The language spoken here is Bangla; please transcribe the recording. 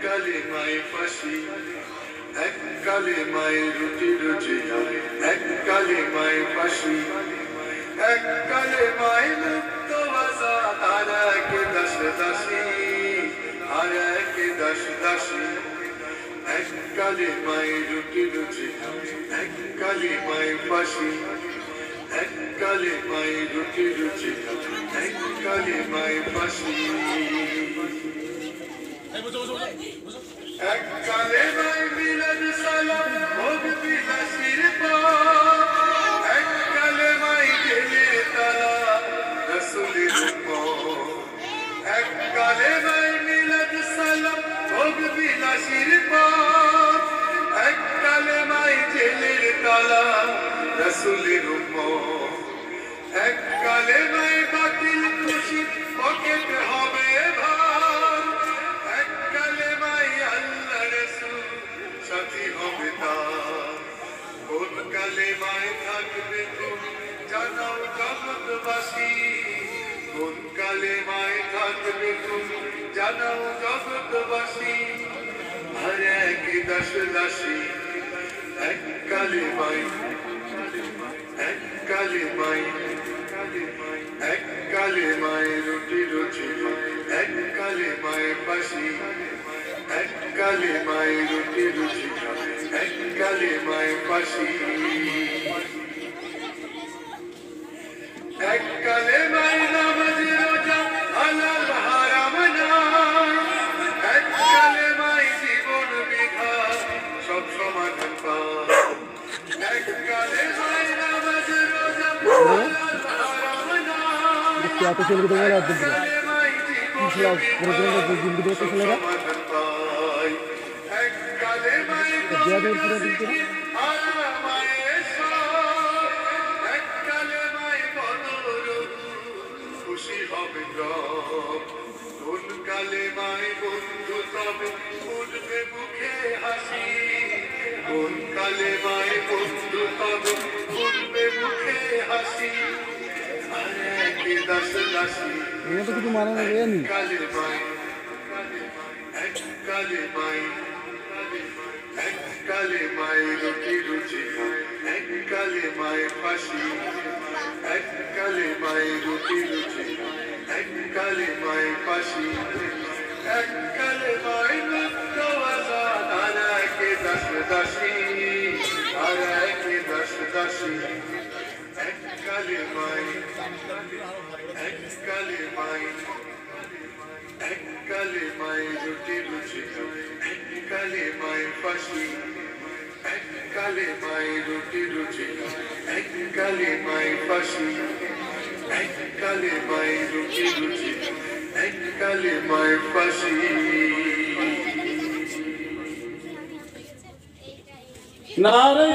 কালিমায় ফাঁসি, এক কালিমায় রুটি রুজি, এক কালিমায় ফাঁসি, এক কালিমায় মুক্ত আজাদ, আর এক দাস দাসী, আর এক দাস দাসী। এক কালিমায় রুটি রুজি, এক কালিমায় ফাঁসি, এক কালিমায় রুটি রুজি, এক কালিমায় ফাঁসি। এক কালিমায় মিলাদ সালাম হোক বিলাসীর পাপ, এক কালিমায় জেলের তালা রাসূলের উম্মত। এক কালিমায় মিলাদ সালাম হোক বিলাসীর পাপ, এক কালিমায় জেলের তালা রাসূলের উম্মত। এক কালিমায় বাতিল খুশি পকেট হবে ভার, এক কালিমায় আল্লাহ রাসূল সাথী হবে তার। কোন কালিমায় থাকবে তুমি জানাও জগৎবাসী, কোন কালিমায় থাকবে তুমি জানাও জগৎবাসী। আর এক দাস দাসী, এক কালিমায়, এক কালিমায়, এক কালিমায় রুটি রুজি, এক কালিমায় ফাঁসি, এক কালিমায় রুটি রুজি, এক কালিমায় ফাঁসি। এক কালিমায় নামাজ রোজা হালাল হারাম নাই, এক কালিমায় জীবন বিধান সব সমাধান পায়। এক কালিমায় নামাজ রোজা হালাল হারাম নাই, এক কালিমায় জীবন বিধান সব সমাধান পায়। এক কালিমায় খুশি হবে রব, কোন কালিমায় বন্ধু তবে ফুটবে মুখে হাসি, কোন কালিমায় বন্ধু তবে ফুটবে মুখে হাসি। আর এক দাস দাসী, এক কালিমায়, এক কালিমায়, এক কালিমায় রুটি রুজি, এক কালিমায় ফাঁসি, এক কালিমায় রুটি রুজি, এক কালিমায় ফাঁসি, এক কালিমায় মুক্ত আজাদ, আর এক দাস দাসী, আর এক দাস দাসী। এক কালিমায়, এক কালিমায়, এক কালিমায় রুটি রুজি, এক কালিমায় ফাঁসি, এক কালিমায় রুটি রুজি, এক কালিমায় ফাঁসি, এক কালিমায় রুটি রুজি, এক কালিমায় ফাঁসি। নারে